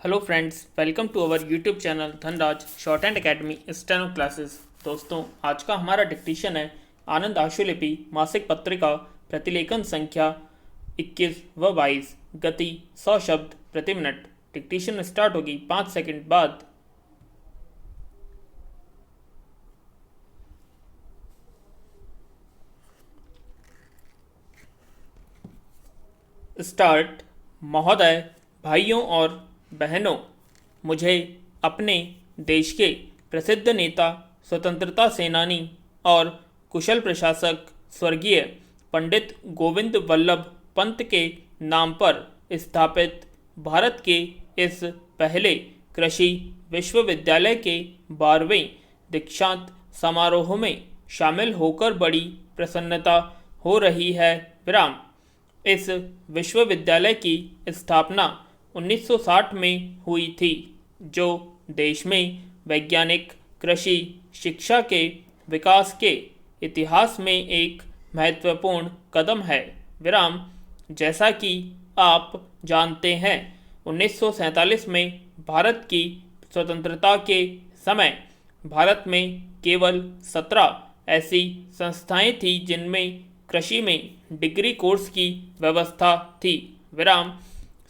Hello friends, welcome to our YouTube channel Dhanraj short and academy steno classes. दोस्तों, आज का हमारा डिक्टेशन है आनंद आशुलिपि मासिक पत्रिका प्रतिलेखन संख्या 21 व 22, गति 100 शब्द प्रति मिनट। डिक्टेशन स्टार्ट होगी 5 सेकंड बाद। स्टार्ट। महोदय, भाइयों और बहनों, मुझे अपने देश के प्रसिद्ध नेता, स्वतंत्रता सेनानी और कुशल प्रशासक स्वर्गीय पंडित गोविंद वल्लभ पंत के नाम पर स्थापित भारत के इस पहले कृषि विश्वविद्यालय के 12वें दीक्षांत समारोह में शामिल होकर बड़ी प्रसन्नता हो रही है। विराम। इस विश्वविद्यालय की स्थापना 1960 में हुई थी, जो देश में वैज्ञानिक कृषि शिक्षा के विकास के इतिहास में एक महत्वपूर्ण कदम है। विराम। जैसा कि आप जानते हैं, 1947 में भारत की स्वतंत्रता के समय भारत में केवल 17 ऐसी संस्थाएं थी जिनमें कृषि में डिग्री कोर्स की व्यवस्था थी। विराम।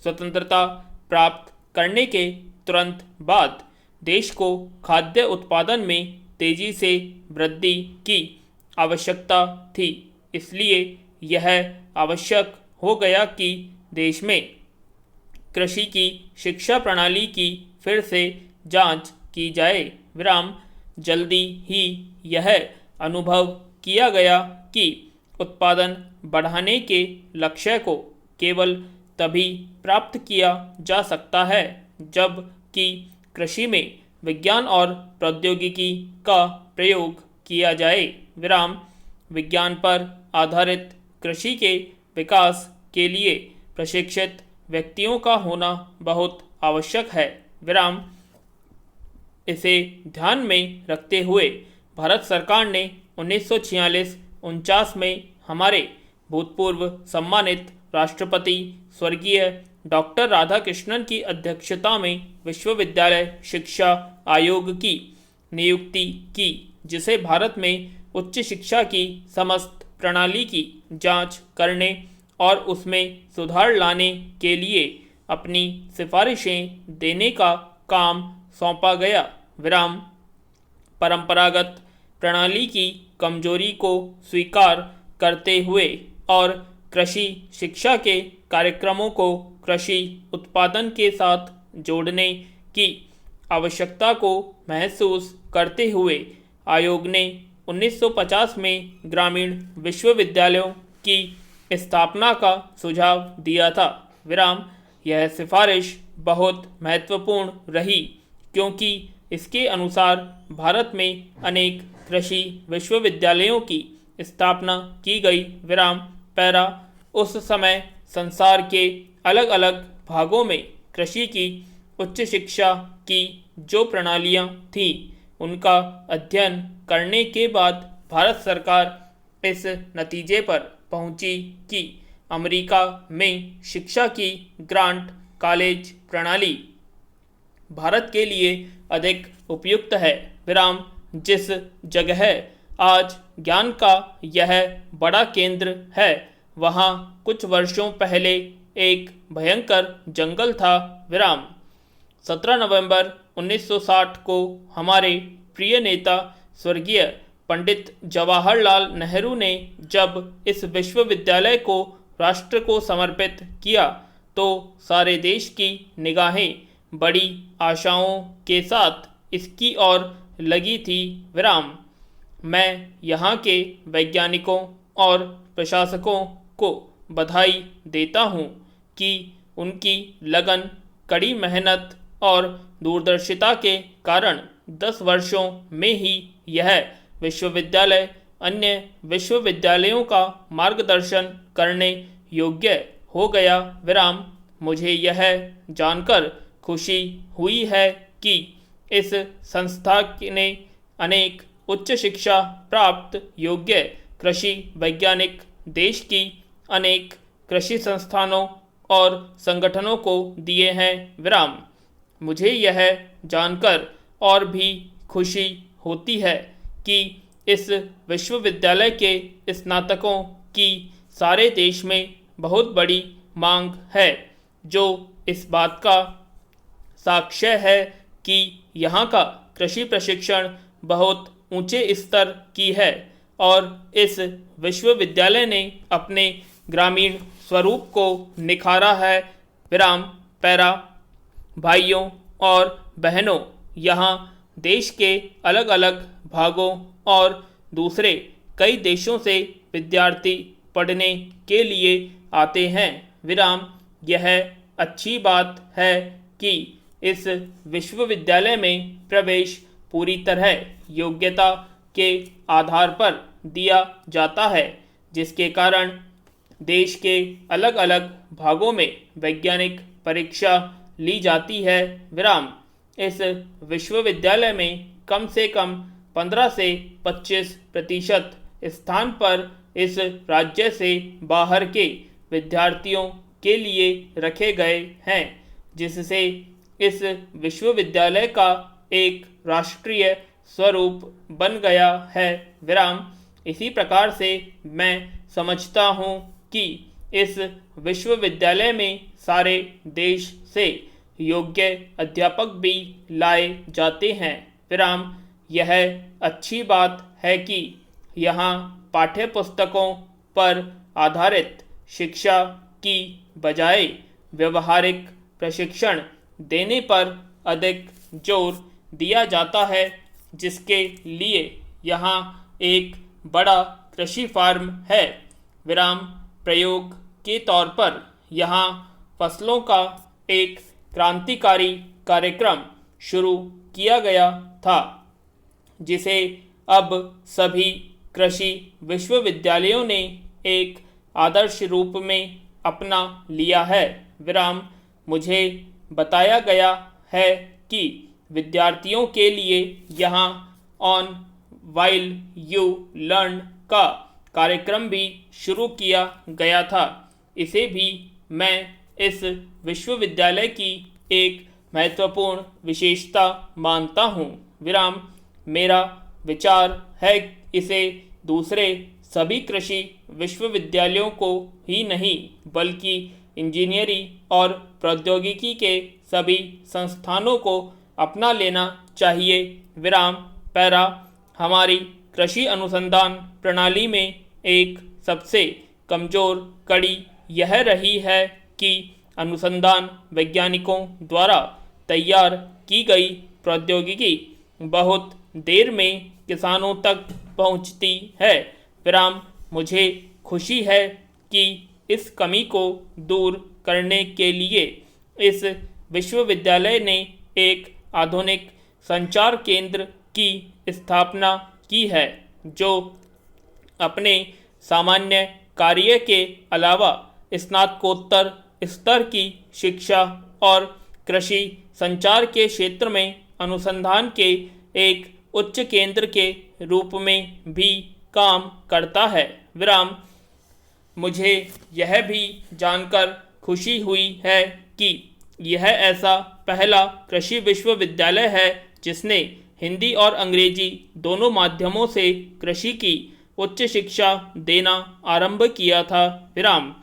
स्वतंत्रता प्राप्त करने के तुरंत बाद देश को खाद्य उत्पादन में तेजी से वृद्धि की आवश्यकता थी। इसलिए यह आवश्यक हो गया कि देश में कृषि की शिक्षा प्रणाली की फिर से जांच की जाए। विराम। जल्दी ही यह अनुभव किया गया कि उत्पादन बढ़ाने के लक्ष्य को केवल तभी प्राप्त किया जा सकता है जब कि कृषि में विज्ञान और प्रौद्योगिकी का प्रयोग किया जाए। विराम। विज्ञान पर आधारित कृषि के विकास के लिए प्रशिक्षित व्यक्तियों का होना बहुत आवश्यक है। विराम। इसे ध्यान में रखते हुए भारत सरकार ने 1946-49 में हमारे भूतपूर्व सम्मानित राष्ट्रपति स्वर्गीय डॉक्टर राधाकृष्णन की अध्यक्षता में विश्वविद्यालय शिक्षा आयोग की नियुक्ति की, जिसे भारत में उच्च शिक्षा की समस्त प्रणाली की जांच करने और उसमें सुधार लाने के लिए अपनी सिफारिशें देने का काम सौंपा गया। विराम। परंपरागत प्रणाली की कमजोरी को स्वीकार करते हुए और कृषि शिक्षा के कार्यक्रमों को कृषि उत्पादन के साथ जोड़ने की आवश्यकता को महसूस करते हुए आयोग ने 1950 में ग्रामीण विश्वविद्यालयों की स्थापना का सुझाव दिया था। विराम। यह सिफारिश बहुत महत्वपूर्ण रही क्योंकि इसके अनुसार भारत में अनेक कृषि विश्वविद्यालयों की स्थापना की गई। विराम। पैरा। उस समय संसार के अलग अलग भागों में कृषि की उच्च शिक्षा की जो प्रणालियां थीं, उनका अध्ययन करने के बाद भारत सरकार इस नतीजे पर पहुंची कि अमेरिका में शिक्षा की ग्रांट कॉलेज प्रणाली भारत के लिए अधिक उपयुक्त है। विराम। जिस जगह आज ज्ञान का यह बड़ा केंद्र है, वहाँ कुछ वर्षों पहले एक भयंकर जंगल था। विराम। 17 नवंबर 1960 को हमारे प्रिय नेता स्वर्गीय पंडित जवाहरलाल नेहरू ने जब इस विश्वविद्यालय को राष्ट्र को समर्पित किया तो सारे देश की निगाहें बड़ी आशाओं के साथ इसकी ओर लगी थी। विराम। मैं यहाँ के वैज्ञानिकों और प्रशासकों को बधाई देता हूँ कि उनकी लगन, कड़ी मेहनत और दूरदर्शिता के कारण 10 वर्षों में ही यह विश्वविद्यालय अन्य विश्वविद्यालयों का मार्गदर्शन करने योग्य हो गया। विराम। मुझे यह जानकर खुशी हुई है कि इस संस्था ने अनेक उच्च शिक्षा प्राप्त योग्य कृषि वैज्ञानिक देश की अनेक कृषि संस्थानों और संगठनों को दिए हैं। विराम। मुझे यह जानकर और भी खुशी होती है कि इस विश्वविद्यालय के स्नातकों की सारे देश में बहुत बड़ी मांग है, जो इस बात का साक्ष्य है कि यहाँ का कृषि प्रशिक्षण बहुत ऊंचे स्तर की है और इस विश्वविद्यालय ने अपने ग्रामीण स्वरूप को निखारा है। विराम पैरा भाइयों और बहनों, यहाँ देश के अलग अलग भागों और दूसरे कई देशों से विद्यार्थी पढ़ने के लिए आते हैं। विराम यह अच्छी बात है कि इस विश्वविद्यालय में प्रवेश पूरी तरह योग्यता के आधार पर दिया जाता है, जिसके कारण देश के अलग अलग भागों में वैज्ञानिक परीक्षा ली जाती है। विराम इस विश्वविद्यालय में कम से कम 15 से 25% स्थान पर इस राज्य से बाहर के विद्यार्थियों के लिए रखे गए हैं, जिससे इस विश्वविद्यालय का एक राष्ट्रीय स्वरूप बन गया है। विराम इसी प्रकार से मैं समझता हूँ कि इस विश्वविद्यालय में सारे देश से योग्य अध्यापक भी लाए जाते हैं। विराम यह अच्छी बात है कि यहाँ पाठ्य पुस्तकों पर आधारित शिक्षा की बजाय व्यवहारिक प्रशिक्षण देने पर अधिक जोर दिया जाता है, जिसके लिए यहाँ एक बड़ा कृषि फार्म है। विराम प्रयोग के तौर पर यहाँ फसलों का एक क्रांतिकारी कार्यक्रम शुरू किया गया था, जिसे अब सभी कृषि विश्वविद्यालयों ने एक आदर्श रूप में अपना लिया है। विराम मुझे बताया गया है कि विद्यार्थियों के लिए यहाँ ऑन वाइल यू लर्न का कार्यक्रम भी शुरू किया गया था। इसे भी मैं इस विश्वविद्यालय की एक महत्वपूर्ण विशेषता मानता हूँ। विराम मेरा विचार है इसे दूसरे सभी कृषि विश्वविद्यालयों को ही नहीं, बल्कि इंजीनियरिंग और प्रौद्योगिकी के सभी संस्थानों को अपना लेना चाहिए। विराम पैरा हमारी कृषि अनुसंधान प्रणाली में एक सबसे कमज़ोर कड़ी यह रही है कि अनुसंधान वैज्ञानिकों द्वारा तैयार की गई प्रौद्योगिकी बहुत देर में किसानों तक पहुंचती है। विराम मुझे खुशी है कि इस कमी को दूर करने के लिए इस विश्वविद्यालय ने एक आधुनिक संचार केंद्र की स्थापना की है, जो अपने सामान्य कार्य के अलावा स्नातकोत्तर स्तर की शिक्षा और कृषि संचार के क्षेत्र में अनुसंधान के एक उच्च केंद्र के रूप में भी काम करता है। विराम मुझे यह भी जानकर खुशी हुई है कि यह ऐसा पहला कृषि विश्वविद्यालय है जिसने हिंदी और अंग्रेजी दोनों माध्यमों से कृषि की उच्च शिक्षा देना आरंभ किया था। विराम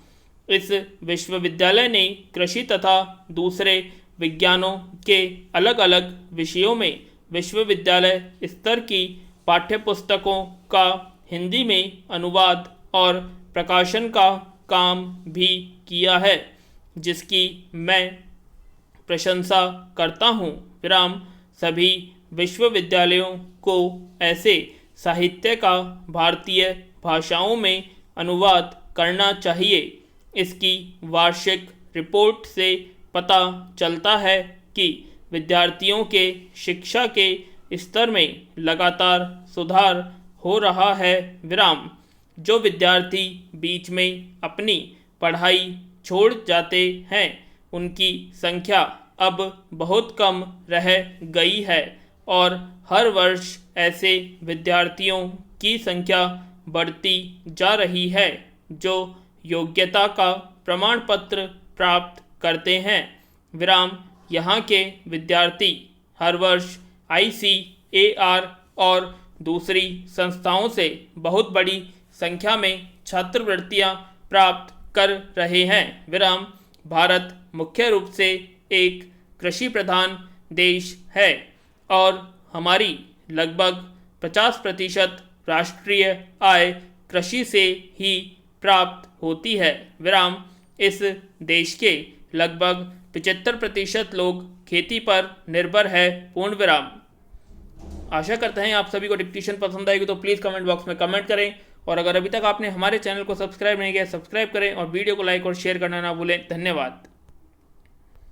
इस विश्वविद्यालय ने कृषि तथा दूसरे विज्ञानों के अलग अलग विषयों में विश्वविद्यालय स्तर की पाठ्यपुस्तकों का हिंदी में अनुवाद और प्रकाशन का काम भी किया है, जिसकी मैं प्रशंसा करता हूँ। विराम सभी विश्वविद्यालयों को ऐसे साहित्य का भारतीय भाषाओं में अनुवाद करना चाहिए। इसकी वार्षिक रिपोर्ट से पता चलता है कि विद्यार्थियों के शिक्षा के स्तर में लगातार सुधार हो रहा है। विराम जो विद्यार्थी बीच में अपनी पढ़ाई छोड़ जाते हैं, उनकी संख्या अब बहुत कम रह गई है और हर वर्ष ऐसे विद्यार्थियों की संख्या बढ़ती जा रही है जो योग्यता का प्रमाण पत्र प्राप्त करते हैं। विराम यहाँ के विद्यार्थी हर वर्ष ICAR और दूसरी संस्थाओं से बहुत बड़ी संख्या में छात्रवृत्तियां प्राप्त कर रहे हैं। विराम। भारत मुख्य रूप से एक कृषि प्रधान देश है और हमारी लगभग 50% राष्ट्रीय आय कृषि से ही प्राप्त होती है। विराम। इस देश के लगभग 75% लोग खेती पर निर्भर है। पूर्ण विराम। आशा करते हैं आप सभी को डिक्टेशन पसंद आएगी, तो प्लीज़ कमेंट बॉक्स में कमेंट करें और अगर अभी तक आपने हमारे चैनल को सब्सक्राइब नहीं किया सब्सक्राइब करें और वीडियो को लाइक और शेयर करना ना भूलें। धन्यवाद।